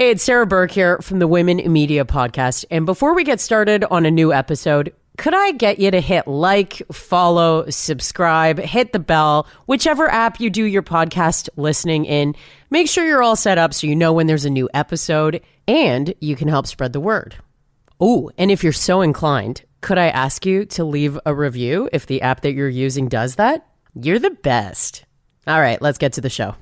Hey, it's Sarah Burke here from the Women in Media podcast. And before we get started on a new episode, could I get you to hit like, follow, subscribe, hit the bell, whichever app you do your podcast listening in. Make sure you're all set up so you know when there's a new episode and you can help spread the word. Oh, and if you're so inclined, could I ask you to leave a review if the app that you're using does that? You're the best. All right, let's get to the show.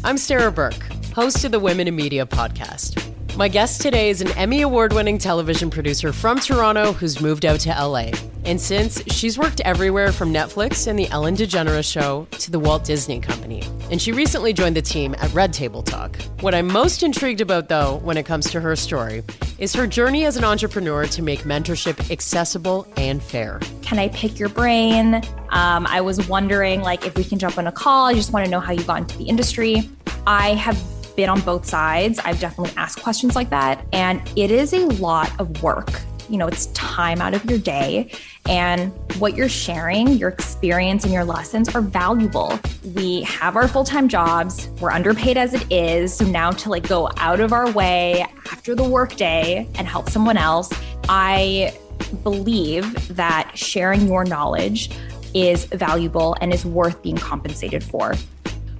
I'm Sarah Burke, host of the Women in Media podcast. My guest today is an Emmy Award-winning television producer from Toronto who's moved out to LA. And since she's worked everywhere from Netflix and the Ellen DeGeneres Show to the Walt Disney Company. And she recently joined the team at Red Table Talk. What I'm most intrigued about, though, when it comes to her story, is her journey as an entrepreneur to make mentorship accessible and fair. Can I pick your brain? I was wondering, if we can jump on a call. I just want to know how you got into the industry. I have been on both sides. I've definitely asked questions like that. And it is a lot of work. It's time out of your day. And what you're sharing, your experience and your lessons are valuable. We have our full-time jobs. We're underpaid as it is. So now to go out of our way after the workday and help someone else, I believe that sharing your knowledge is valuable and is worth being compensated for.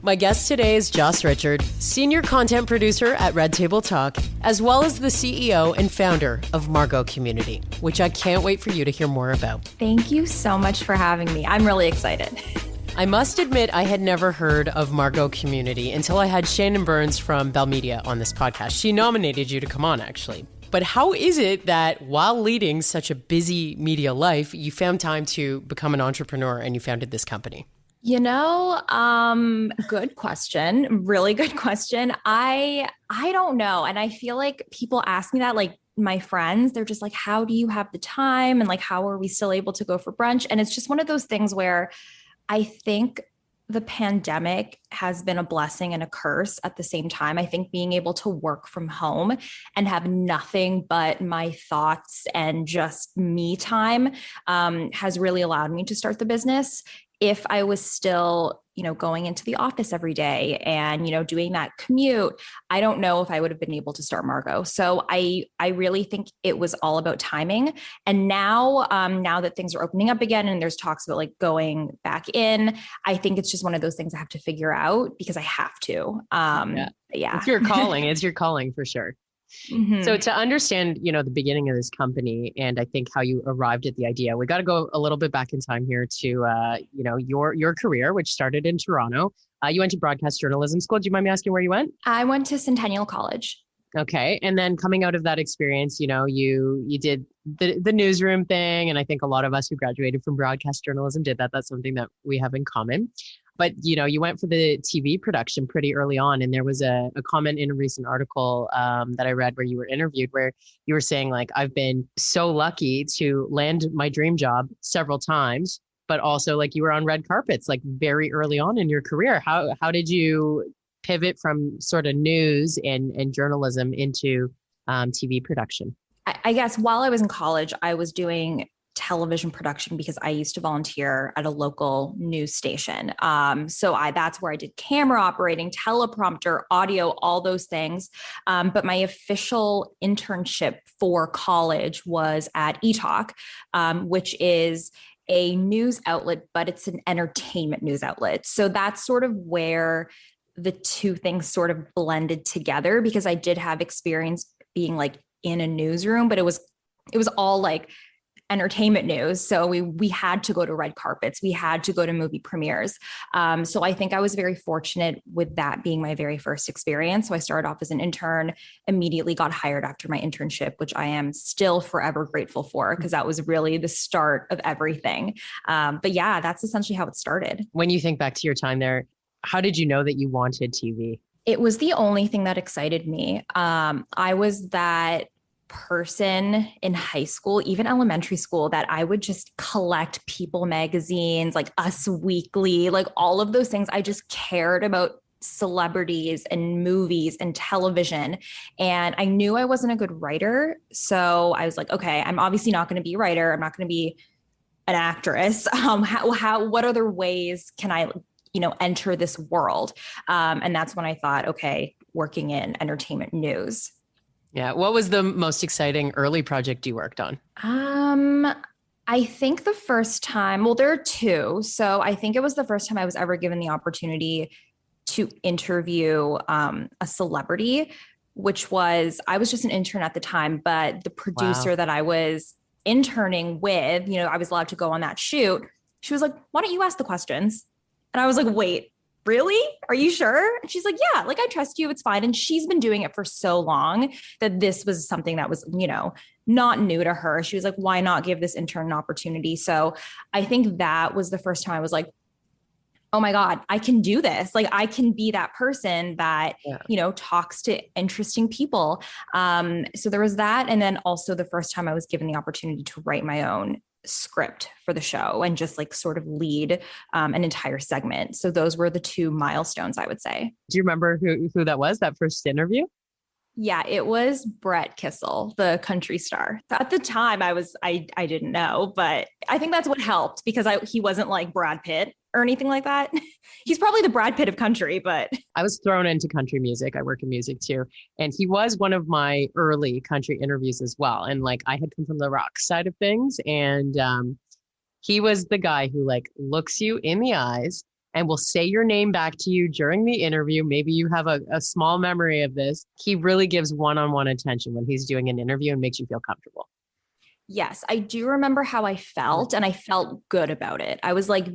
My guest today is Joss Richard, senior content producer at Red Table Talk, as well as the CEO and founder of Margot Community, which I can't wait for you to hear more about. Thank you so much for having me. I'm really excited. I must admit I had never heard of Margot Community until I had Shannon Burns from Bell Media on this podcast. She nominated you to come on, actually. But how is it that while leading such a busy media life, you found time to become an entrepreneur and you founded this company? Good question. Really good question. I don't know. And I feel like people ask me that, my friends, they're just like, how do you have the time? And how are we still able to go for brunch? And it's just one of those things where I think the pandemic has been a blessing and a curse at the same time. I think being able to work from home and have nothing but my thoughts and just me time has really allowed me to start the business. If I was still, going into the office every day and, doing that commute, I don't know if I would have been able to start Margot. So I really think it was all about timing. And now that things are opening up again and there's talks about going back in, I think it's just one of those things I have to figure out because I have to. Yeah. It's your calling. It's your calling for sure. Mm-hmm. So to understand, the beginning of this company and I think how you arrived at the idea, we got to go a little bit back in time here to, your career, which started in Toronto. You went to broadcast journalism school. Do you mind me asking where you went? I went to Centennial College. Okay. And then coming out of that experience, you did the newsroom thing. And I think a lot of us who graduated from broadcast journalism did that. That's something that we have in common. But, you went for the TV production pretty early on. And there was a comment in a recent article that I read where you were interviewed, where you were saying, I've been so lucky to land my dream job several times, but also you were on red carpets, very early on in your career. How did you pivot from sort of news and journalism into TV production? I guess while I was in college, I was doing television production because I used to volunteer at a local news station. So that's where I did camera operating, teleprompter, audio, all those things. But my official internship for college was at eTalk, which is a news outlet, but it's an entertainment news outlet. So that's sort of where the two things sort of blended together because I did have experience being in a newsroom, but it was all entertainment news. So we had to go to red carpets. We had to go to movie premieres. So I think I was very fortunate with that being my very first experience. So I started off as an intern, immediately got hired after my internship, which I am still forever grateful for because that was really the start of everything. But yeah, that's essentially how it started. When you think back to your time there, how did you know that you wanted TV? It was the only thing that excited me. I was that person in high school, even elementary school, that I would just collect People magazines, Us Weekly, all of those things. I just cared about celebrities and movies and television. And I knew I wasn't a good writer. So I was like, okay, I'm obviously not going to be a writer. I'm not going to be an actress. What other ways can I, enter this world? And that's when I thought, okay, working in entertainment news. Yeah. What was the most exciting early project you worked on? I think the first time, well, there are two. So I think it was the first time I was ever given the opportunity to interview a celebrity, which was, I was just an intern at the time, but the producer that I was interning with, you know, I was allowed to go on that shoot. She was like, why don't you ask the questions? And I was like, wait, really? Are you sure? And she's like, yeah, like I trust you. It's fine. And she's been doing it for so long that this was something that was, you know, not new to her. She was like, why not give this intern an opportunity? So I think that was the first time I was like, oh my God, I can do this. Like I can be that person that, you know, talks to interesting people. So there was that. And then also the first time I was given the opportunity to write my own script for the show and just like sort of lead an entire segment. So those were the two milestones, I would say. Do you remember who that was, that first interview? Yeah, it was Brett Kissel, the country star. At the time I didn't know, but I think that's what helped because he wasn't like Brad Pitt or anything like that. He's probably the Brad Pitt of country, but I was thrown into country music. I work in music too. And he was one of my early country interviews as well. And like I had come from the rock side of things. And he was the guy who like looks you in the eyes and will say your name back to you during the interview. Maybe you have a small memory of this. He really gives one-on-one attention when he's doing an interview and makes you feel comfortable. Yes, I do remember how I felt and I felt good about it. I was like,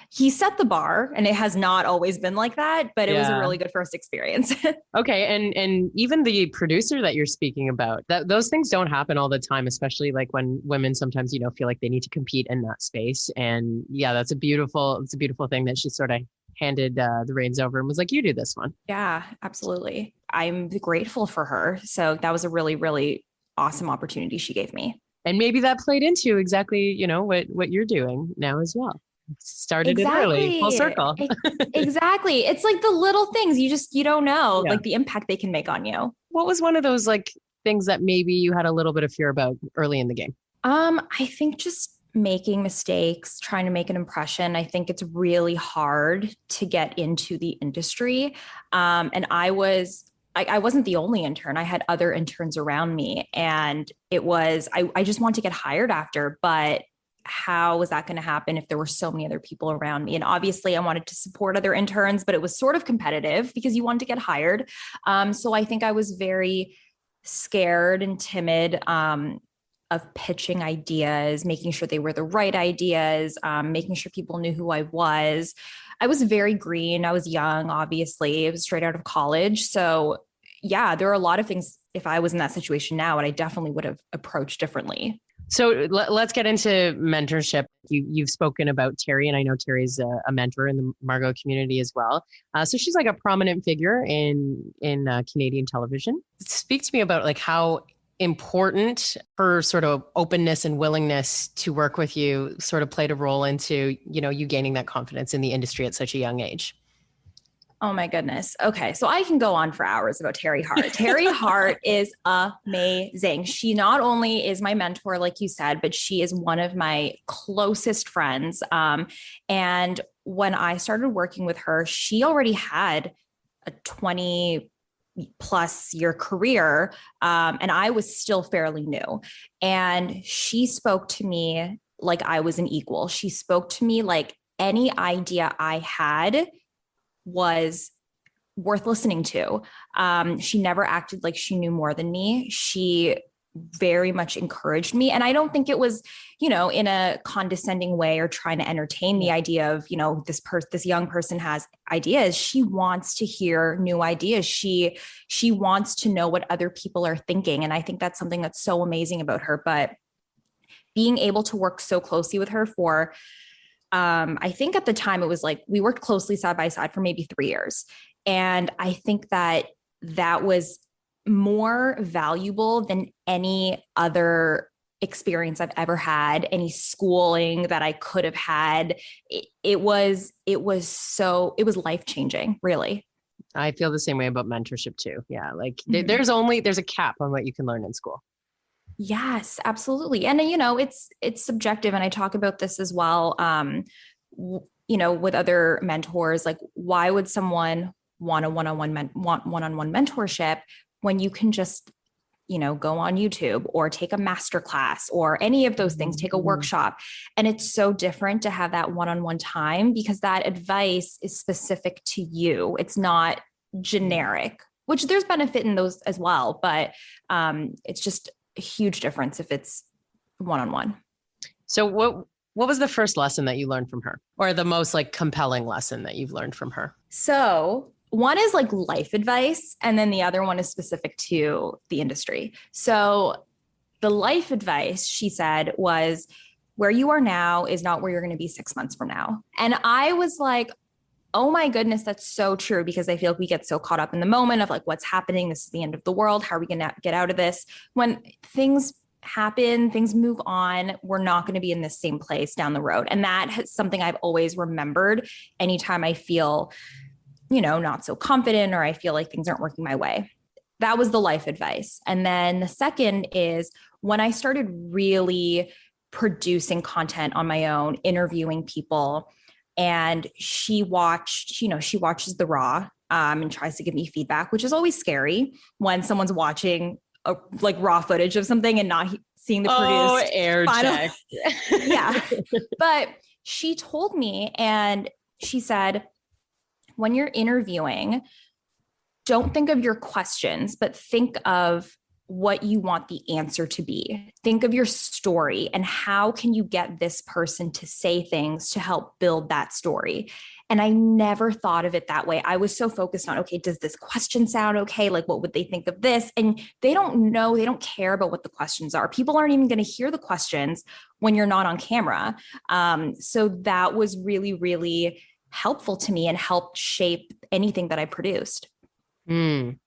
he set the bar and it has not always been like that, but it was a really good first experience. Okay. And even the producer that you're speaking about, those things don't happen all the time, especially like when women sometimes, you know, feel like they need to compete in that space. And yeah, it's a beautiful thing that she sort of handed the reins over and was like, you do this one. Yeah, absolutely. I'm grateful for her. So that was a really, really awesome opportunity she gave me. And maybe that played into exactly, you know, what you're doing now as well. Started it early, full circle. Exactly. It's like the little things you don't know, like the impact they can make on you. What was one of those like things that maybe you had a little bit of fear about early in the game? I think just making mistakes, trying to make an impression. I think it's really hard to get into the industry. And I wasn't the only intern. I had other interns around me and it was, I just wanted to get hired after, but how was that going to happen if there were so many other people around me? And obviously I wanted to support other interns, but it was sort of competitive because you wanted to get hired. So I think I was very scared and timid of pitching ideas, making sure they were the right ideas, making sure people knew who I was. I was very green. I was young, obviously. It was straight out of college. So yeah, there are a lot of things. If I was in that situation now, and I definitely would have approached differently. So let's get into mentorship. You've spoken about Terry, and I know Terry's a mentor in the Margot community as well. So she's like a prominent figure in Canadian television. Speak to me about like how important her sort of openness and willingness to work with you sort of played a role into, you know, you gaining that confidence in the industry at such a young age. Oh my goodness. Okay. So I can go on for hours about Terry Hart. Terry Hart is amazing. She not only is my mentor, like you said, but she is one of my closest friends. And when I started working with her, she already had a 20 plus year career. And I was still fairly new. And she spoke to me like I was an equal. She spoke to me like any idea I had was worth listening to. She never acted like she knew more than me. She very much encouraged me. And I don't think it was, you know, in a condescending way or trying to entertain the idea of, you know, this young person has ideas. She wants to hear new ideas. She wants to know what other people are thinking. And I think that's something that's so amazing about her. But being able to work so closely with her for I think at the time it was like we worked closely side by side for maybe 3 years. And I think that was more valuable than any other experience I've ever had, any schooling that I could have had. It was life-changing, really. I feel the same way about mentorship too. Yeah. Like there's a cap on what you can learn in school. Yes, absolutely. And, you know, it's subjective. And I talk about this as well, you know, with other mentors, like why would someone want a one-on-one mentorship when you can just, go on YouTube or take a masterclass or any of those things, take a workshop. And it's so different to have that one-on-one time because that advice is specific to you. It's not generic, which there's benefit in those as well. But it's just a huge difference if it's one-on-one. So what was the first lesson that you learned from her, or the most like compelling lesson that you've learned from her? So one is like life advice, and then the other one is specific to the industry. So the life advice, she said, was where you are now is not where you're going to be 6 months from now. And I was like, oh my goodness, that's so true, because I feel like we get so caught up in the moment of like, what's happening? This is the end of the world. How are we going to get out of this? When things happen, things move on, we're not going to be in the same place down the road. And that is something I've always remembered anytime I feel, not so confident or I feel like things aren't working my way. That was the life advice. And then the second is when I started really producing content on my own, interviewing people, and she watches The Raw and tries to give me feedback, which is always scary when someone's watching like raw footage of something and not seeing the produced air final. check. Yeah. But she told me, and she said, when you're interviewing, don't think of your questions, but think of what you want the answer to be. Think of your story and how can you get this person to say things to help build that story. And I never thought of it that way. I was so focused on, okay, does this question sound okay? Like, what would they think of this? And they don't know, they don't care about what the questions are. People aren't even going to hear the questions when you're not on camera. So that was really, really helpful to me and helped shape anything that I produced. And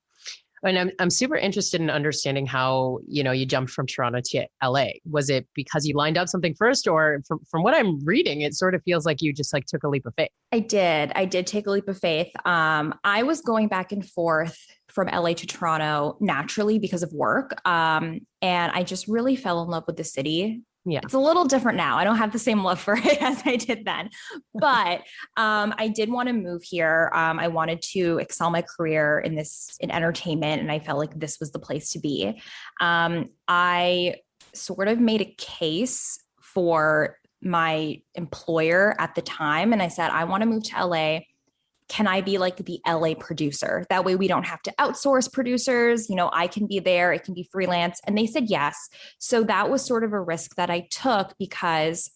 I'm super interested in understanding how, you jumped from Toronto to LA. Was it because you lined up something first, or from what I'm reading, it sort of feels like you just like took a leap of faith? I did take a leap of faith. I was going back and forth from LA to Toronto naturally because of work. And I just really fell in love with the city. Yeah. It's a little different now. I don't have the same love for it as I did then, but I did want to move here. I wanted to excel my career in entertainment, and I felt like this was the place to be. I sort of made a case for my employer at the time, and I said, I want to move to LA. Can I be like the LA producer? That way we don't have to outsource producers. I can be there. It can be freelance. And they said yes. So that was sort of a risk that I took because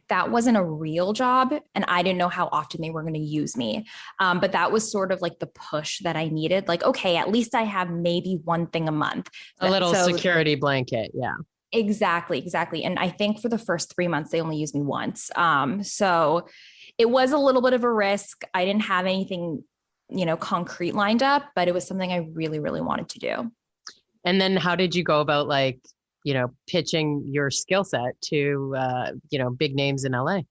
that wasn't a real job and I didn't know how often they were going to use me. But that was sort of like the push that I needed. Like, okay, at least I have maybe one thing a month. A little security blanket. Yeah. Exactly. And I think for the first 3 months, they only used me once. So it was a little bit of a risk. I didn't have anything, concrete lined up, but it was something I really, really wanted to do. And then how did you go about pitching your skill set to, big names in LA?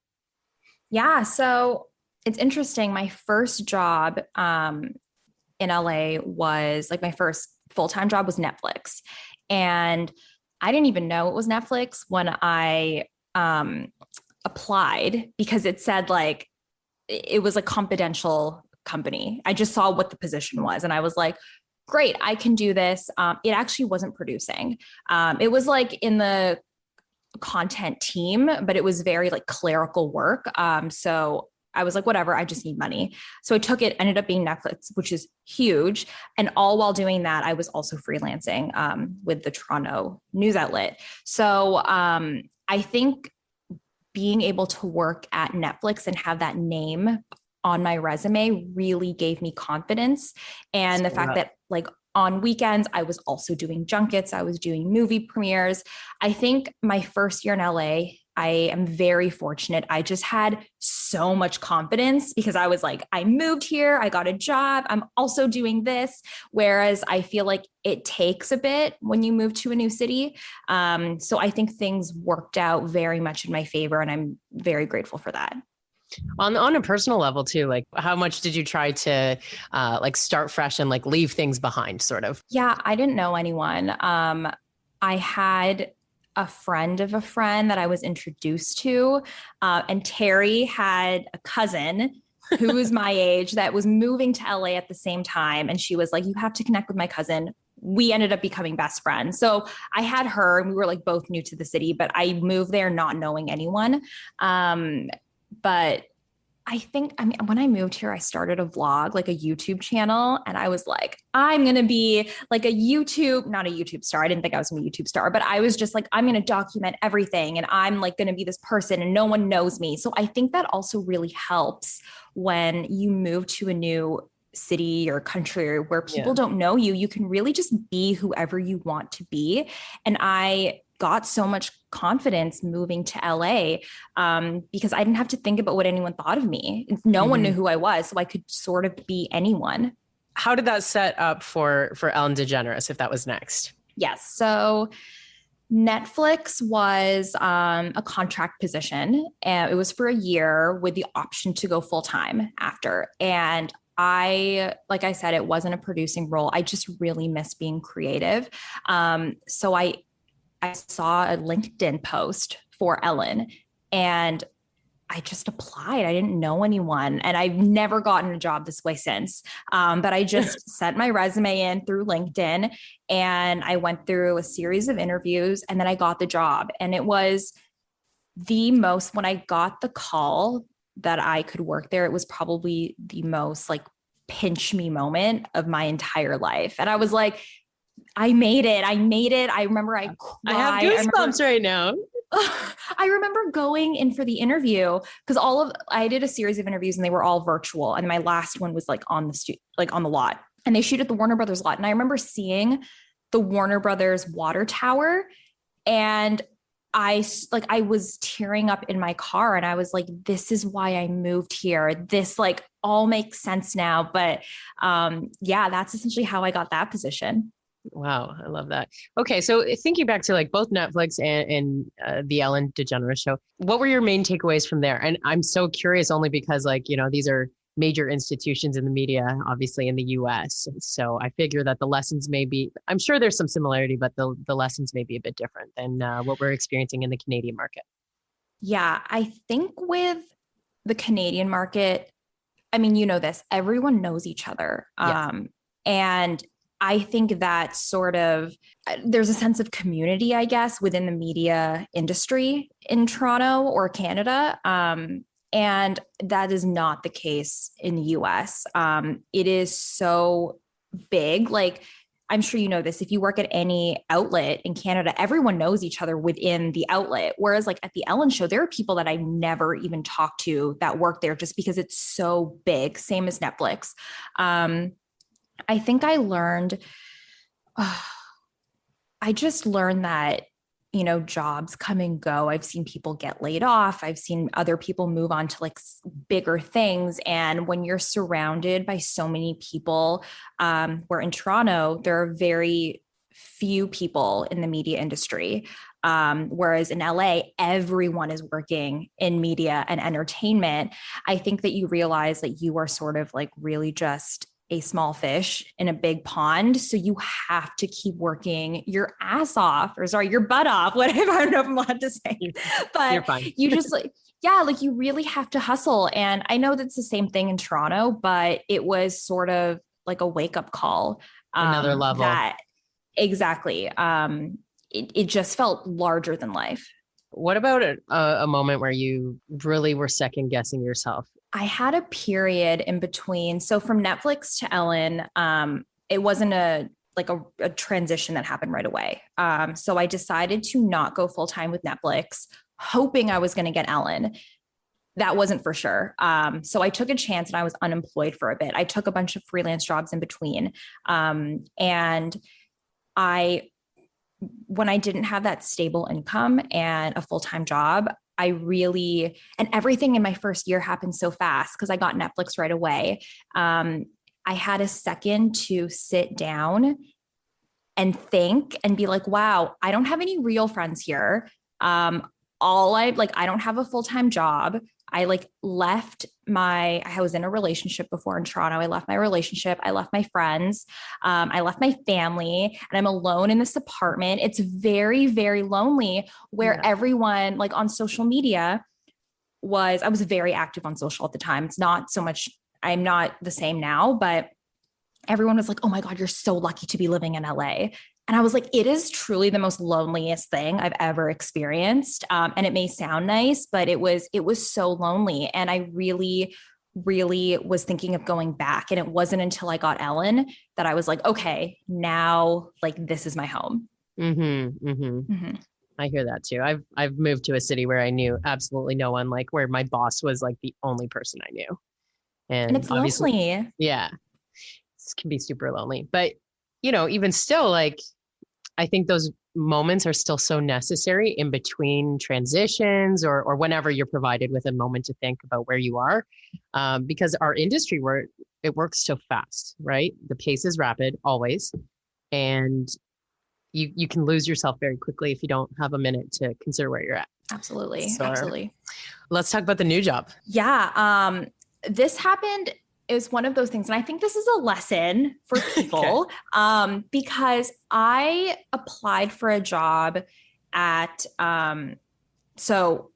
Yeah. So it's interesting. My first job in LA was like my first full-time job was Netflix. And I didn't even know it was Netflix when I applied because it said like it was a confidential company. I just saw what the position was and I was like, great, I can do this. It actually wasn't producing. It was like in the content team, but it was very like clerical work. So I was like, whatever, I just need money. So I took it, ended up being Netflix, which is huge. And all while doing that, I was also freelancing with the Toronto news outlet. So I think being able to work at Netflix and have that name on my resume really gave me confidence. And the fact that like on weekends, I was also doing junkets. I was doing movie premieres. I think my first year in LA, I am very fortunate. I just had so much confidence because I was like, I moved here, I got a job, I'm also doing this. Whereas I feel like it takes a bit when you move to a new city. So I think things worked out very much in my favor and I'm very grateful for that. On a personal level too, like how much did you try to start fresh and like leave things behind sort of? Yeah, I didn't know anyone. I had a friend of a friend that I was introduced to, and Terry had a cousin who was my age that was moving to LA at the same time. And she was like, you have to connect with my cousin. We ended up becoming best friends. So I had her and we were like both new to the city, but I moved there not knowing anyone. But I think, I mean, when I moved here, I started a vlog, like a YouTube channel. And I was like, I'm going to be like not a YouTube star. I didn't think I was going to be a YouTube star, but I was just like, I'm going to document everything. And I'm like going to be this person and no one knows me. So I think that also really helps when you move to a new city or country where people don't know you. You can really just be whoever you want to be. And I got so much confidence moving to LA because I didn't have to think about what anyone thought of me. No one knew who I was, so I could sort of be anyone. How did that set up for Ellen DeGeneres, if that was next? Yes. So Netflix was a contract position, and it was for a year with the option to go full time after. And like I said, it wasn't a producing role. I just really miss being creative. So I saw a LinkedIn post for Ellen and I just applied. I didn't know anyone and I've never gotten a job this way since. But I just sent my resume in through LinkedIn and I went through a series of interviews and then I got the job. And it was when I got the call that I could work there, it was probably the most like pinch me moment of my entire life. And I was like, I made it. I remember I cried. I have goosebumps right now. I remember going in for the interview because I did a series of interviews and they were all virtual. And my last one was like on the lot, and they shoot at the Warner Brothers lot. And I remember seeing the Warner Brothers water tower and I was tearing up in my car and I was like, this is why I moved here. This like all makes sense now. But that's essentially how I got that position. Wow. I love that. Okay. So thinking back to like both Netflix and the Ellen DeGeneres Show, what were your main takeaways from there? And I'm so curious only because these are major institutions in the media, obviously in the US. So I figure that the lessons I'm sure there's some similarity, but the lessons may be a bit different than what we're experiencing in the Canadian market. Yeah. I think with the Canadian market, I mean, you know this, everyone knows each other. Yeah. And I think that there's a sense of community, I guess, within the media industry in Toronto or Canada. And that is not the case in the US. It is so big. Like, I'm sure you know this, if you work at any outlet in Canada, everyone knows each other within the outlet. Whereas like at the Ellen Show, there are people that I never even talked to that work there just because it's so big, same as Netflix. I think I just learned that, jobs come and go. I've seen people get laid off. I've seen other people move on to like bigger things. And when you're surrounded by so many people, where in Toronto, there are very few people in the media industry. Whereas in LA, everyone is working in media and entertainment. I think that you realize that you are sort of like really just a small fish in a big pond. So you have to keep working your ass off, your butt off, whatever. I don't know if I'm allowed to say, but you're fine. You just you really have to hustle. And I know that's the same thing in Toronto, but it was sort of like a wake up call. Another level. Exactly. It just felt larger than life. What about a moment where you really were second guessing yourself? I had a period in between. So from Netflix to Ellen, it wasn't a transition that happened right away. So I decided to not go full time with Netflix, hoping I was going to get Ellen. That wasn't for sure. So I took a chance and I was unemployed for a bit. I took a bunch of freelance jobs in between. And when I didn't have that stable income and a full-time job, and everything in my first year happened so fast because I got Netflix right away. I had a second to sit down and think and be like, wow, I don't have any real friends here. I don't have a full-time job. I was in a relationship before in Toronto. I left my relationship. I left my friends. I left my family and I'm alone in this apartment. It's very, very lonely where everyone on social media, I was very active on social at the time. It's not so much, I'm not the same now, but everyone was like, oh my God, you're so lucky to be living in LA. And I was like, it is truly the most loneliest thing I've ever experienced. And it may sound nice, but it was so lonely. And I really was thinking of going back. And it wasn't until I got Ellen that I was like, okay, now like this is my home. Mm-hmm, mm-hmm. Mm-hmm. I hear that too. I've moved to a city where I knew absolutely no one, like where my boss was like the only person I knew. And it's lonely. Yeah. It can be super lonely, but even still, like, I think those moments are still so necessary in between transitions or whenever you're provided with a moment to think about where you are. Because our industry it works so fast, right? The pace is rapid always. And you can lose yourself very quickly if you don't have a minute to consider where you're at. Absolutely. So, absolutely. Let's talk about the new job. Yeah. This happened is one of those things. And I think this is a lesson for people. Okay. Because I applied for a job at, so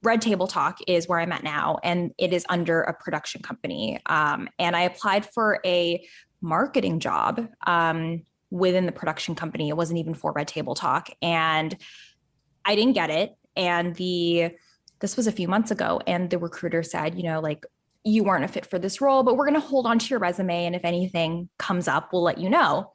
Red Table Talk is where I'm at now, and it is under a production company. And I applied for a marketing job, within the production company. It wasn't even for Red Table Talk, and I didn't get it. And this was a few months ago, and the recruiter said, like, you weren't a fit for this role, but we're going to hold on to your resume. And if anything comes up, we'll let you know.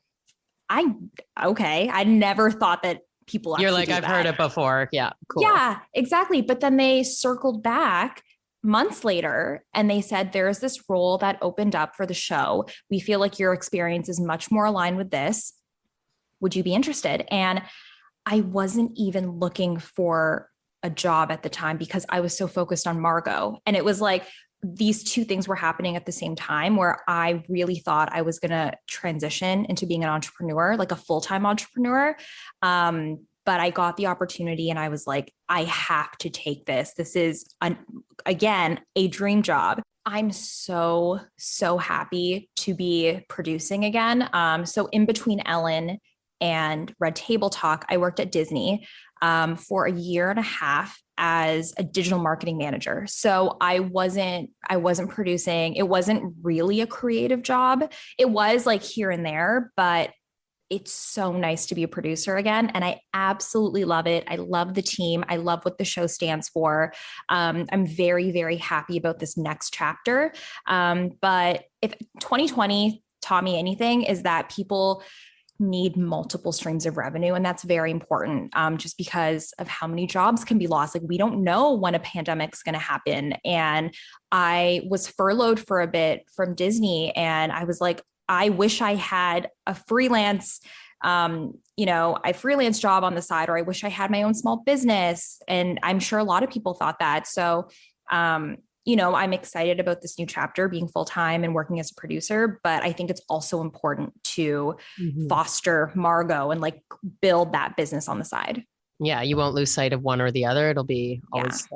Okay. I never thought that people You're like, I've heard it before. Yeah. Cool. Yeah, exactly. But then they circled back months later and they said, there's this role that opened up for the show. We feel like your experience is much more aligned with this. Would you be interested? And I wasn't even looking for a job at the time because I was so focused on Margot. And it was like these two things were happening at the same time where I really thought I was going to transition into being an entrepreneur, like a full-time entrepreneur. But I got the opportunity and I was like, I have to take this. This is, again, a dream job. I'm so happy to be producing again. So in between Ellen and Red Table Talk, I worked at Disney for a year and a half as a digital marketing manager. So I wasn't producing. It wasn't really a creative job. It was like here and there, but it's so nice to be a producer again. And I absolutely love it. I love the team. I love what the show stands for. I'm very, very happy about this next chapter. But if 2020 taught me anything, is that people need multiple streams of revenue. And that's very important, just because of how many jobs can be lost. Like, we don't know when a pandemic's going to happen. And I was furloughed for a bit from Disney. And I was like, I wish I had a freelance, a freelance job on the side, or I wish I had my own small business. And I'm sure a lot of people thought that. So, I'm excited about this new chapter, being full-time and working as a producer, but I think it's also important to foster Margot and like build that business on the side. Yeah. You won't lose sight of one or the other. It'll be always,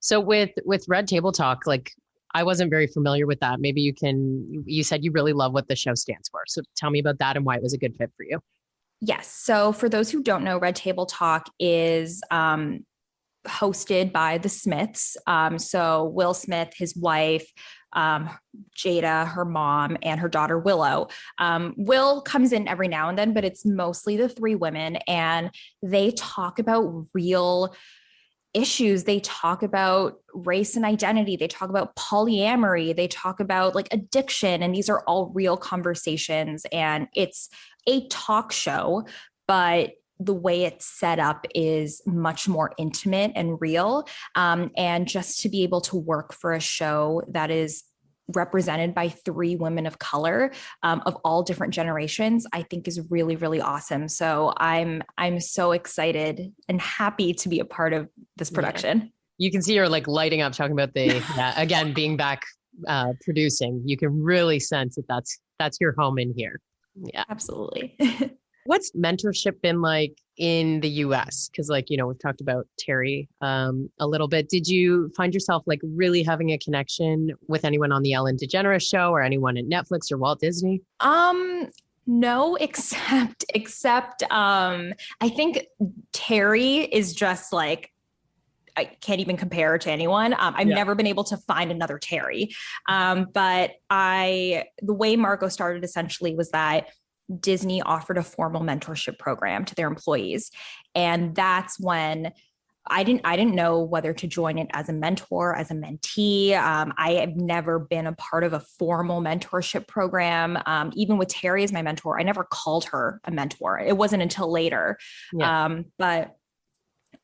so with Red Table Talk, like, I wasn't very familiar with that. Maybe you said you really love what the show stands for. So tell me about that and why it was a good fit for you. Yes. So for those who don't know, Red Table Talk is hosted by the Smiths. So Will Smith, his wife, Jada, her mom, and her daughter, Willow. Will comes in every now and then, but it's mostly the three women, and they talk about real issues. They talk about race and identity. They talk about polyamory. They talk about like addiction. And these are all real conversations. And it's a talk show, but the way it's set up is much more intimate and real. And just to be able to work for a show that is represented by three women of color, of all different generations, I think is really, really awesome. So I'm so excited and happy to be a part of this production. Yeah. You can see you're like lighting up talking about again, being back producing. You can really sense that that's your home in here. Yeah, absolutely. What's mentorship been like in the US? Because we've talked about Terry a little bit. Did you find yourself like really having a connection with anyone on the Ellen DeGeneres Show or anyone at Netflix or Walt Disney? No, except I think Terry is just like I can't even compare to anyone. I've never been able to find another Terry. But the way Margot started essentially was that Disney offered a formal mentorship program to their employees. And that's when I didn't know whether to join it as a mentor, as a mentee. I have never been a part of a formal mentorship program. Even with Terry as my mentor, I never called her a mentor. It wasn't until later. But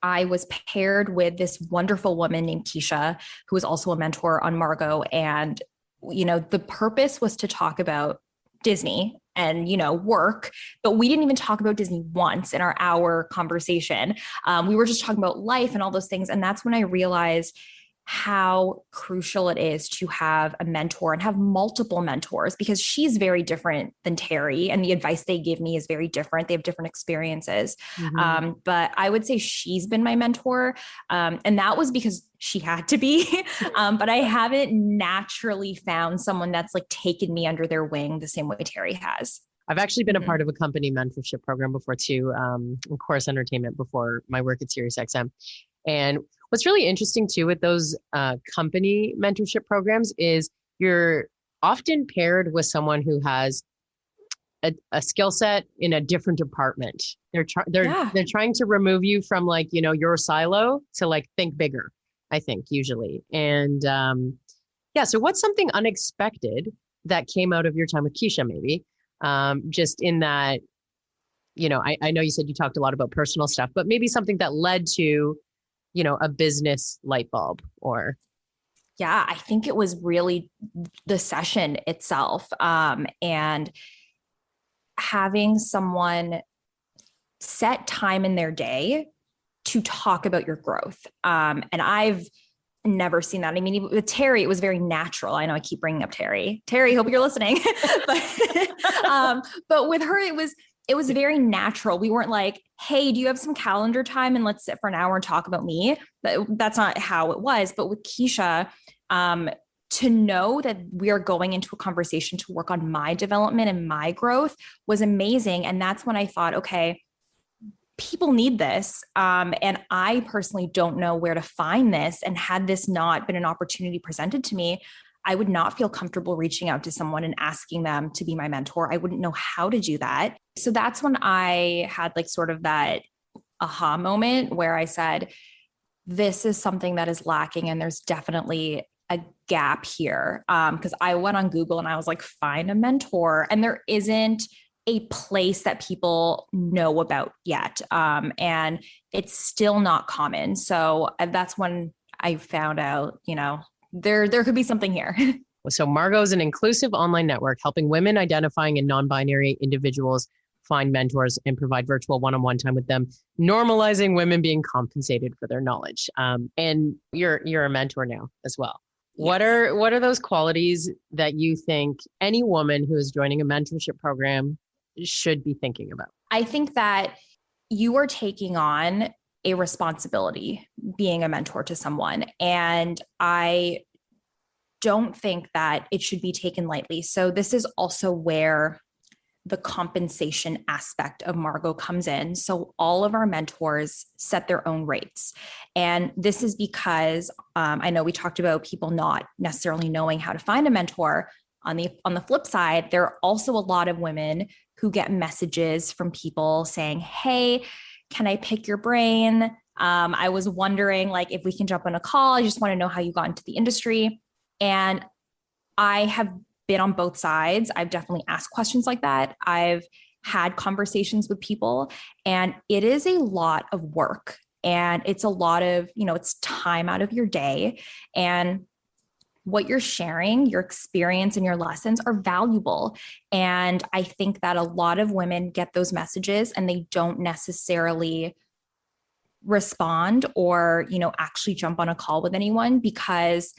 I was paired with this wonderful woman named Keisha, who was also a mentor on Margot. And, the purpose was to talk about Disney and, work, but we didn't even talk about Disney once in our hour conversation. We were just talking about life and all those things. And that's when I realized how crucial it is to have a mentor and have multiple mentors, because she's very different than Terry and the advice they give me is very different. They have different experiences. But I would say she's been my mentor. And that was because she had to be, but I haven't naturally found someone that's like taken me under their wing the same way Terry has. I've actually been a part of a company mentorship program before too, in Chorus Entertainment before my work at SiriusXM. And what's really interesting too with those company mentorship programs is you're often paired with someone who has a skill set in a different department. They're trying to remove you from like, your silo to like think bigger, I think usually. And so what's something unexpected that came out of your time with Keisha maybe? Just in that, I know you said you talked a lot about personal stuff, but maybe something that led to a business light bulb or. Yeah, I think it was really the session itself. And having someone set time in their day to talk about your growth. And I've never seen that. I mean, with Terry, it was very natural. I know I keep bringing up Terry. Terry, hope you're listening. But with her, it was very natural. We weren't like, hey, do you have some calendar time and let's sit for an hour and talk about me? That's not how it was. But with Keisha, to know that we are going into a conversation to work on my development and my growth was amazing. And that's when I thought, okay, people need this. And I personally don't know where to find this. And had this not been an opportunity presented to me, I would not feel comfortable reaching out to someone and asking them to be my mentor. I wouldn't know how to do that. So that's when I had like sort of that aha moment where I said, this is something that is lacking. And there's definitely a gap here. Because I went on Google and I was like, find a mentor. And there isn't a place that people know about yet. And it's still not common. So that's when I found out, there could be something here. So Margot is an inclusive online network helping women identifying and non-binary individuals find mentors and provide virtual one-on-one time with them, normalizing women being compensated for their knowledge. And you're a mentor now as well. Yes. What are those qualities that you think any woman who is joining a mentorship program should be thinking about? I think that you are taking on a responsibility being a mentor to someone. And I don't think that it should be taken lightly. So this is also where the compensation aspect of Margot comes in. So all of our mentors set their own rates. And this is because I know we talked about people not necessarily knowing how to find a mentor. On the flip side, there are also a lot of women who get messages from people saying, hey, can I pick your brain? I was wondering like if we can jump on a call. I just want to know how you got into the industry. And I have been on both sides. I've definitely asked questions like that. I've had conversations with people, and it is a lot of work, and it's a lot of, it's time out of your day, and what you're sharing, your experience and your lessons are valuable. And I think that a lot of women get those messages and they don't necessarily respond or, actually jump on a call with anyone because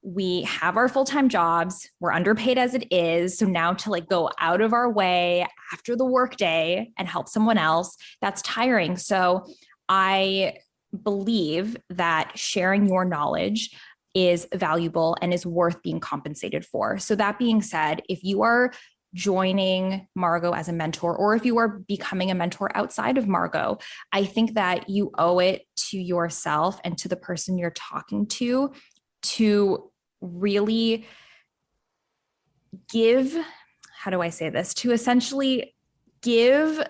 we have our full-time jobs. We're underpaid as it is. So now to like go out of our way after the workday and help someone else, that's tiring. So I believe that sharing your knowledge is valuable and is worth being compensated for. So that being said, if you are joining Margot as a mentor, or if you are becoming a mentor outside of Margot, I think that you owe it to yourself and to the person you're talking to really give, how do I say this? To essentially give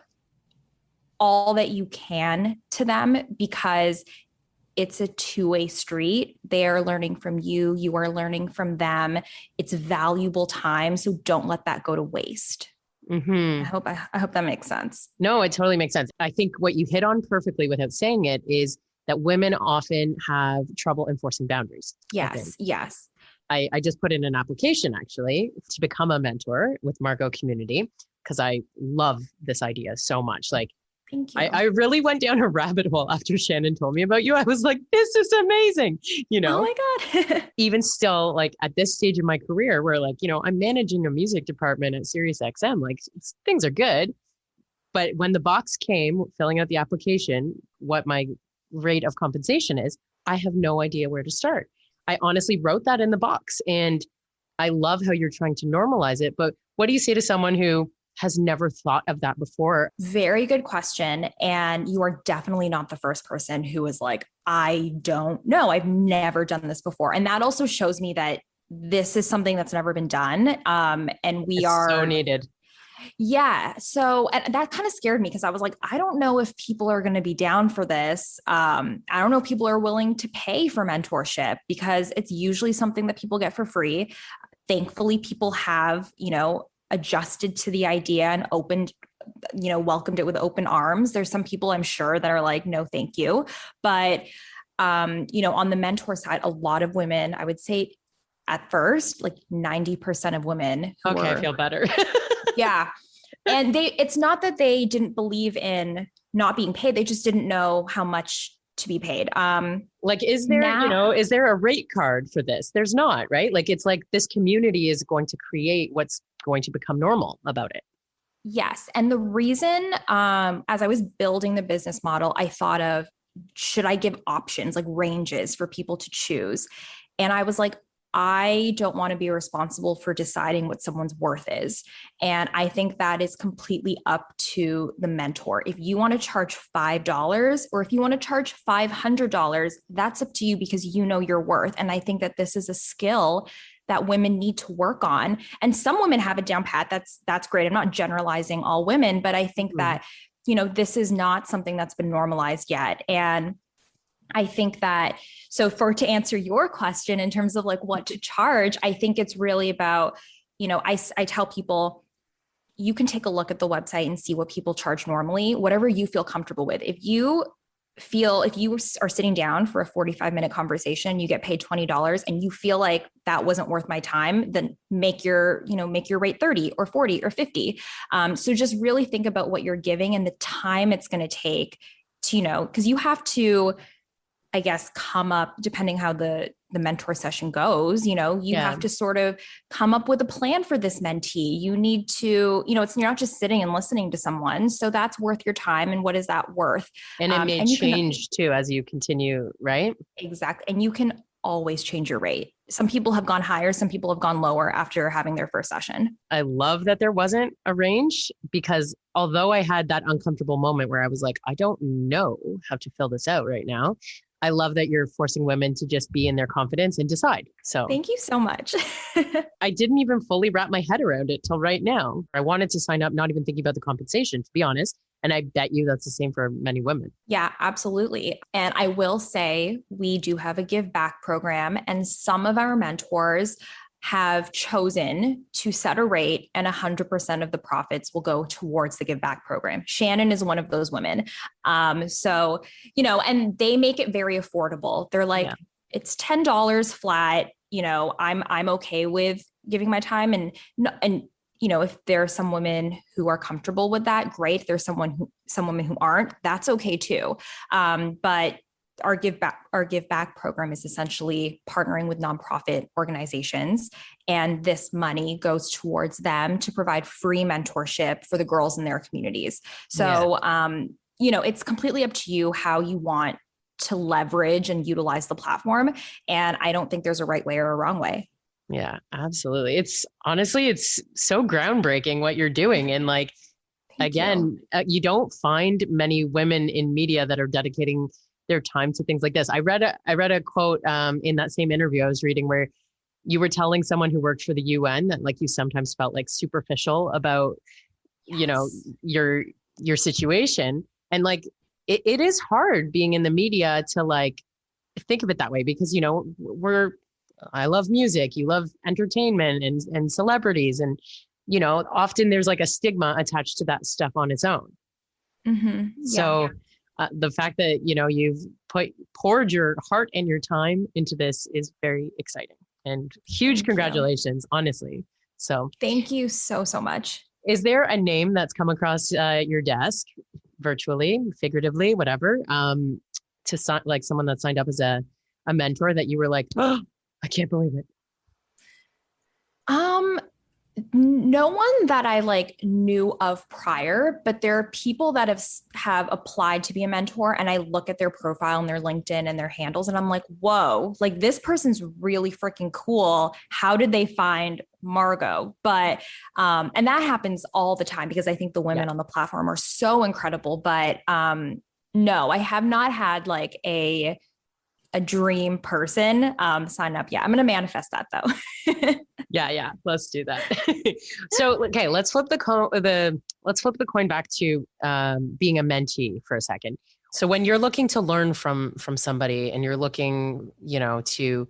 all that you can to them, because it's a two-way street. They are learning from you. You are learning from them. It's valuable time. So don't let that go to waste. Mm-hmm. I hope that makes sense. No, it totally makes sense. I think what you hit on perfectly without saying it is that women often have trouble enforcing boundaries. Yes. Yes. I just put in an application actually to become a mentor with Margot Community because I love this idea so much. Like, thank you. I really went down a rabbit hole after Shannon told me about you. I was like, this is amazing. You know, oh my God. Even still, like at this stage of my career where like, you know, I'm managing a music department at Sirius XM, like things are good. But when the box came filling out the application, what my rate of compensation is, I have no idea where to start. I honestly wrote that in the box, and I love how you're trying to normalize it. But what do you say to someone who has never thought of that before? Very good question. And you are definitely not the first person who is like, I don't know. I've never done this before. And that also shows me that this is something that's never been done. And it's so needed. Yeah. So and that kind of scared me because I was like, I don't know if people are going to be down for this. I don't know if people are willing to pay for mentorship because it's usually something that people get for free. Thankfully, people have, adjusted to the idea and welcomed it with open arms. There's some people I'm sure that are like, no, thank you. But, on the mentor side, a lot of women, I would say at first, like 90% of women. I feel better. Yeah. And it's not that they didn't believe in not being paid. They just didn't know how much to be paid. Like, is there a rate card for this? There's not, right? Like, it's like this community is going to create what's going to become normal about it. Yes. And the reason, as I was building the business model, I thought of, should I give options, like ranges for people to choose? And I was like, I don't want to be responsible for deciding what someone's worth is. And I think that is completely up to the mentor. If you want to charge $5 or if you want to charge $500, that's up to you because you know your worth. And I think that this is a skill that women need to work on. And some women have it down pat. That's great. I'm not generalizing all women, but I think that, this is not something that's been normalized yet. And I think that, to answer your question in terms of like what to charge, I think it's really about, I tell people, you can take a look at the website and see what people charge normally, whatever you feel comfortable with. If you are sitting down for a 45-minute conversation, you get paid $20 and you feel like that wasn't worth my time, then make your rate 30 or 40 or 50. So just really think about what you're giving and the time it's going to take to, because you have to, I guess, come up, depending how the mentor session goes, you have to sort of come up with a plan for this mentee. You need to, you're not just sitting and listening to someone. So that's worth your time. And what is that worth? And it may change too, as you continue, right? Exactly. And you can always change your rate. Some people have gone higher. Some people have gone lower after having their first session. I love that there wasn't a range because although I had that uncomfortable moment where I was like, I don't know how to fill this out right now, I love that you're forcing women to just be in their confidence and decide. So thank you so much. I didn't even fully wrap my head around it till right now. I wanted to sign up, not even thinking about the compensation, to be honest. And I bet you that's the same for many women. Yeah, absolutely. And I will say we do have a give back program, and some of our mentors have chosen to set a rate and 100% of the profits will go towards the give back program. Shannon is one of those women. So, and they make it very affordable. They're like, it's $10 flat. I'm okay with giving my time and if there are some women who are comfortable with that, great. If there's some women who aren't, that's okay too. But our give back program is essentially partnering with nonprofit organizations, and this money goes towards them to provide free mentorship for the girls in their communities. So, it's completely up to you how you want to leverage and utilize the platform. And I don't think there's a right way or a wrong way. Yeah, absolutely. It's honestly, it's so groundbreaking what you're doing. And like, Thank again, you. you don't find many women in media that are dedicating their time to things like this. I read a quote in that same interview I was reading where you were telling someone who worked for the UN that like you sometimes felt like superficial about, you know, Yes. your situation. And like it is hard being in the media to like think of it that way because, you know, I love music, you love entertainment and celebrities. And, you know, often there's like a stigma attached to that stuff on its own. Yeah. So the fact that, you know, you've poured your heart and your time into this is very exciting and huge Thank you. congratulations, honestly. So Thank you so, so much. is there a name that's come across your desk virtually, figuratively, whatever, to sign like someone that signed up as a mentor that you were like, oh, I can't believe it. Um, no one that I like knew of prior, but there are people that have applied to be a mentor, and I look at their profile and their LinkedIn and their handles, and I'm like, whoa, like this person's really freaking cool. How did they find Margot? But and that happens all the time because I think the women Yeah. on the platform are so incredible. But no, I have not had like a dream person sign up yet. I'm gonna manifest that though. Yeah, let's do that. So, okay, let's flip the coin back to being a mentee for a second. So, when you're looking to learn from somebody and you're looking, you know, to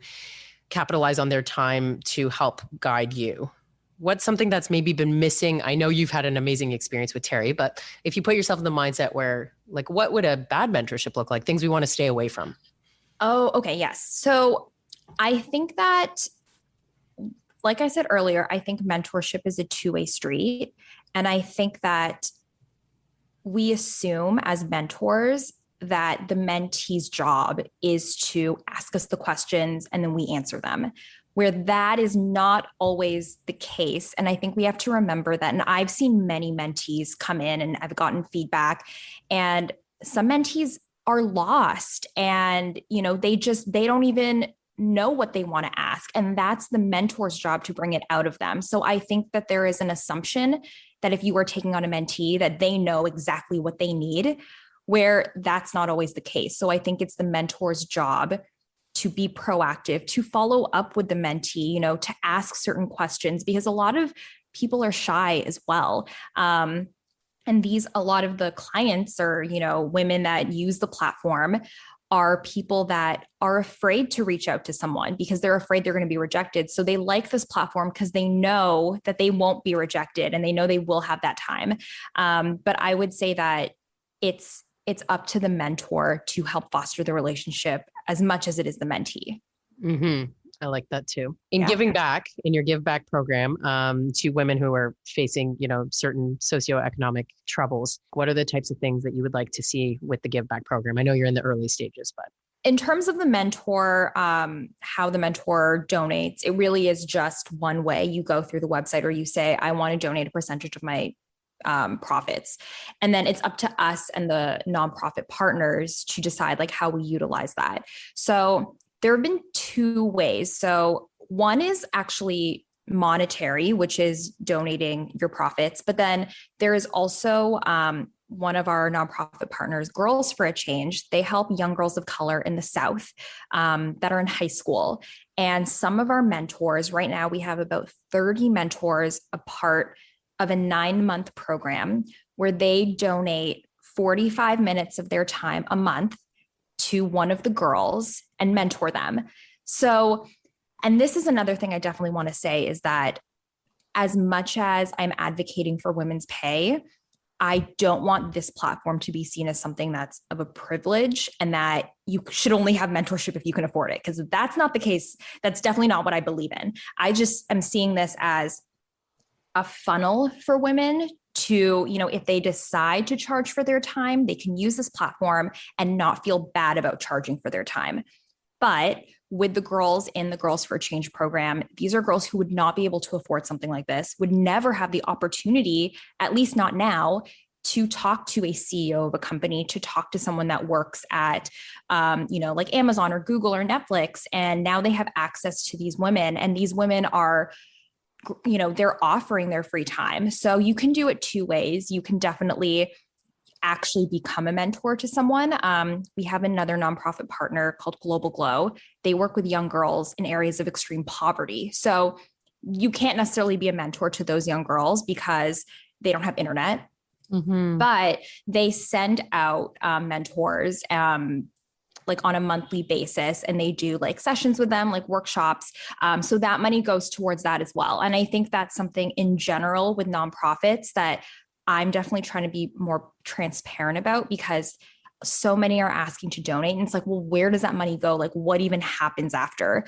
capitalize on their time to help guide you, what's something that's maybe been missing? I know you've had an amazing experience with Terry, but if you put yourself in the mindset where, like, what would a bad mentorship look like? Things we want to stay away from. Oh, okay. Yes. So I think that, like I said earlier, I think mentorship is a two-way street. And I think that we assume as mentors that the mentee's job is to ask us the questions and then we answer them, where that is not always the case. And I think we have to remember that. And I've seen many mentees come in and I've gotten feedback, and some mentees are lost and, you know, they don't even know what they want to ask. And that's the mentor's job to bring it out of them. So I think that there is an assumption that if you are taking on a mentee, that they know exactly what they need, where that's not always the case. So I think it's the mentor's job to be proactive, to follow up with the mentee, you know, to ask certain questions, because a lot of people are shy as well. And a lot of the clients or, you know, women that use the platform are people that are afraid to reach out to someone because they're afraid they're going to be rejected. So they like this platform because they know that they won't be rejected and they know they will have that time. But I would say that it's up to the mentor to help foster the relationship as much as it is the mentee. Mm-hmm. I like that too. In Yeah. giving back, in your Give Back program, to women who are facing, you know, certain socioeconomic troubles, what are the types of things that you would like to see with the Give Back program? I know you're in the early stages, but in terms of the mentor, how the mentor donates, it really is just one way. You go through the website or you say, I want to donate a percentage of my profits. And then it's up to us and the nonprofit partners to decide like how we utilize that. So there have been two ways. So one is actually monetary, which is donating your profits. But then there is also one of our nonprofit partners, Girls for a Change. They help young girls of color in the South that are in high school. And some of our mentors, right now we have about 30 mentors, a part of a 9-month program where they donate 45 minutes of their time a month to one of the girls and mentor them. So, and this is another thing I definitely want to say is that as much as I'm advocating for women's pay, I don't want this platform to be seen as something that's of a privilege and that you should only have mentorship if you can afford it, because that's not the case. That's definitely not what I believe in. I just am seeing this as a funnel for women to, you know, if they decide to charge for their time, they can use this platform and not feel bad about charging for their time. But with the girls in the Girls for a Change program, these are girls who would not be able to afford something like this, would never have the opportunity, at least not now, to talk to a CEO of a company, to talk to someone that works at, like Amazon or Google or Netflix. And now they have access to these women, and these women are, they're offering their free time. So you can do it two ways. You can definitely actually become a mentor to someone. We have another nonprofit partner called Global Glow. They work with young girls in areas of extreme poverty. So you can't necessarily be a mentor to those young girls because they don't have internet. Mm-hmm. But they send out mentors like on a monthly basis, and they do like sessions with them, like workshops. So that money goes towards that as well. And I think that's something in general with nonprofits that I'm definitely trying to be more transparent about, because so many are asking to donate. And it's like, well, where does that money go? Like, what even happens after?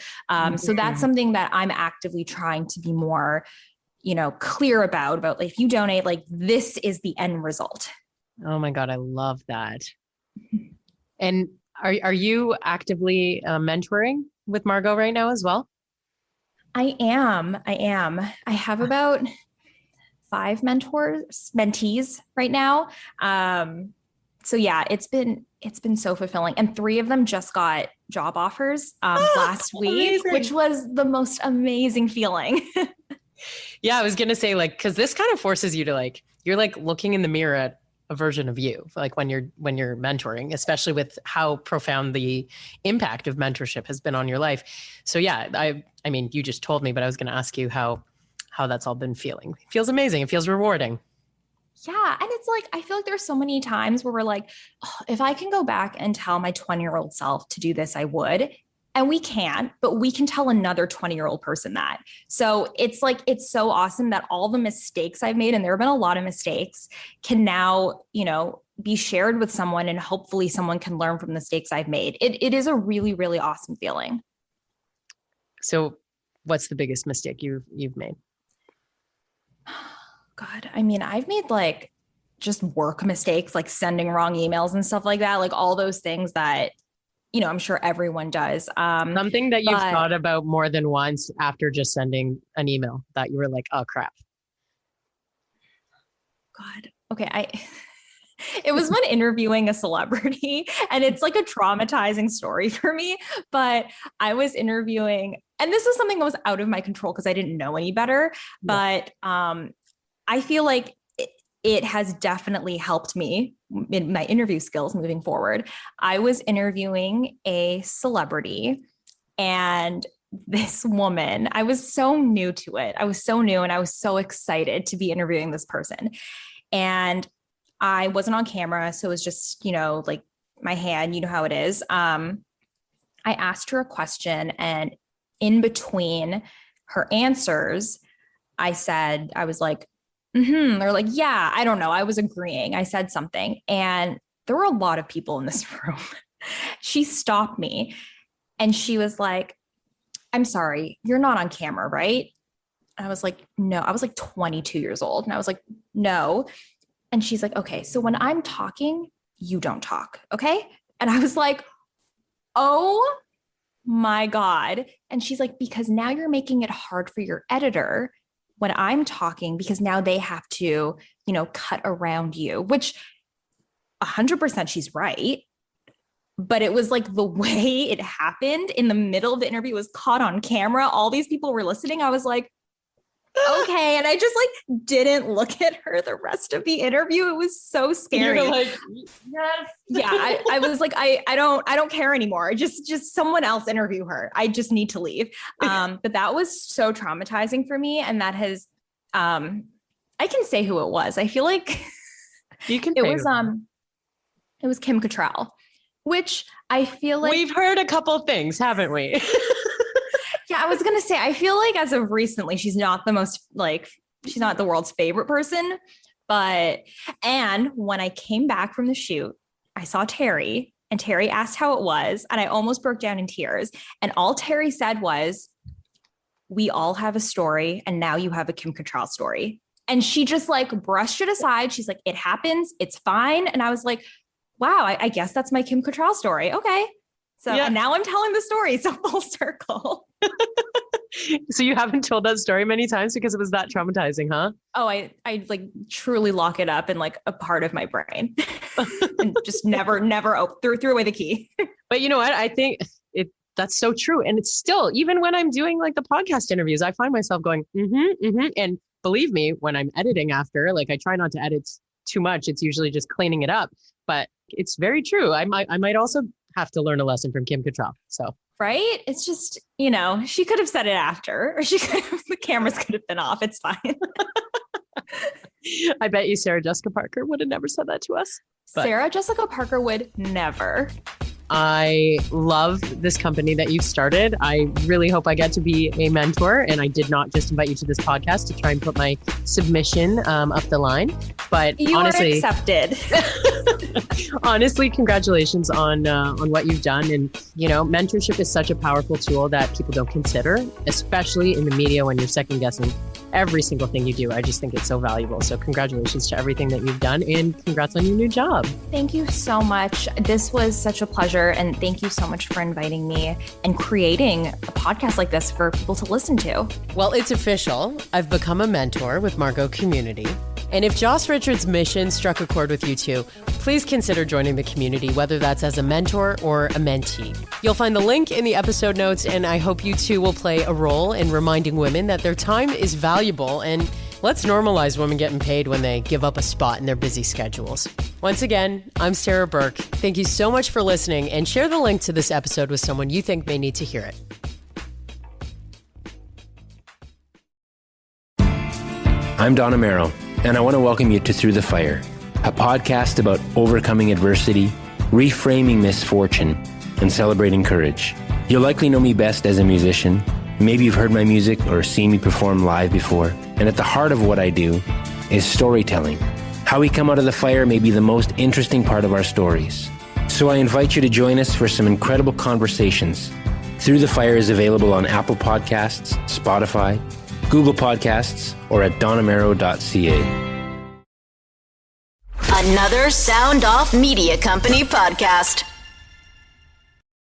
So that's something that I'm actively trying to be more clear about like, if you donate, like this is the end result. Oh my God. I love that. And are you actively mentoring with Margot right now as well? I am. I have about 5 mentees right now. So yeah, it's been so fulfilling. And 3 of them just got job offers last week, amazing. Which was the most amazing feeling. Yeah, I was going to say, like, because this kind of forces you to like, you're like looking in the mirror at a version of you, like when you're mentoring, especially with how profound the impact of mentorship has been on your life. So yeah, I mean, you just told me, but I was going to ask you how that's all been feeling. It feels amazing. It feels rewarding. Yeah. And it's like, I feel like there's so many times where we're like, oh, if I can go back and tell my 20-year-old self to do this, I would. And we can't, but we can tell another 20-year-old person that. So it's like, it's so awesome that all the mistakes I've made, and there have been a lot of mistakes, can now, be shared with someone, and hopefully someone can learn from the mistakes I've made. It is a really, really awesome feeling. So what's the biggest mistake you've made? God, I mean, I've made like just work mistakes, like sending wrong emails and stuff like that, like all those things that, I'm sure everyone does. Something that you've thought about more than once after just sending an email that you were like, oh crap. God. Okay. It was when interviewing a celebrity, and it's like a traumatizing story for me, but I was interviewing, and this is something that was out of my control because I didn't know any better, but I feel like it has definitely helped me in my interview skills moving forward. I was interviewing a celebrity, and this woman, I was so new to it. I was so new, and I was so excited to be interviewing this person. And I wasn't on camera, so it was just, like my hand, how it is. I asked her a question, and in between her answers, I was like, They're like, yeah, I don't know. I was agreeing. I said something. And there were a lot of people in this room. She stopped me, and she was like, I'm sorry, you're not on camera, right? I was like, no. I was like 22 years old. And I was like, no. And she's like, okay, so when I'm talking, you don't talk. Okay. And I was like, oh my God. And she's like, because now you're making it hard for your editor when I'm talking, because now they have to, cut around you, which 100% she's right. But it was like the way it happened in the middle of the interview was caught on camera. All these people were listening. I was like, okay. And I just like didn't look at her the rest of the interview. It was so scary. You're like, yes. Yeah. I was like, I don't care anymore. Just someone else interview her. I just need to leave. But that was so traumatizing for me. And that has, I can say who it was. I feel like you can, it was Kim Cattrall, which I feel like we've heard a couple things, haven't we? Yeah, I was going to say, I feel like as of recently, she's not the world's favorite person. And when I came back from the shoot, I saw Terry, and Terry asked how it was. And I almost broke down in tears. And all Terry said was, we all have a story. And now you have a Kim Cattrall story. And she just like brushed it aside. She's like, it happens. It's fine. And I was like, wow, I guess that's my Kim Cattrall story. Okay. So now I'm telling the story. So full circle. So you haven't told that story many times because it was that traumatizing, huh? Oh, I like truly lock it up in like a part of my brain and just never threw away the key. But you know what? I think that's so true. And it's still, even when I'm doing like the podcast interviews, I find myself going, And believe me, when I'm editing after, like I try not to edit too much. It's usually just cleaning it up, but it's very true. I might also have to learn a lesson from Kim Cattrall. So. Right? It's just, she could have said it after, or the cameras could have been off. It's fine. I bet you Sarah Jessica Parker would have never said that to us. But Sarah Jessica Parker would never. I love this company that you've started. I really hope I get to be a mentor. And I did not just invite you to this podcast to try and put my submission up the line. But you honestly, are accepted. Honestly, congratulations on what you've done. And, mentorship is such a powerful tool that people don't consider, especially in the media when you're second guessing every single thing you do. I just think it's so valuable. So congratulations to everything that you've done and congrats on your new job. Thank you so much. This was such a pleasure. And thank you so much for inviting me and creating a podcast like this for people to listen to. Well, it's official. I've become a mentor with Margot Community. And if Joss Richard's mission struck a chord with you too, please consider joining the community, whether that's as a mentor or a mentee. You'll find the link in the episode notes, and I hope you too will play a role in reminding women that their time is valuable, and let's normalize women getting paid when they give up a spot in their busy schedules. Once again, I'm Sarah Burke. Thank you so much for listening, and share the link to this episode with someone you think may need to hear it. I'm Don Amaro, and I want to welcome you to Through the Fire, a podcast about overcoming adversity, reframing misfortune, and celebrating courage. You'll likely know me best as a musician. Maybe you've heard my music or seen me perform live before. And at the heart of what I do is storytelling. How we come out of the fire may be the most interesting part of our stories. So I invite you to join us for some incredible conversations. Through the Fire is available on Apple Podcasts, Spotify, Google Podcasts, or at donamaro.ca. Another Sound Off Media Company podcast.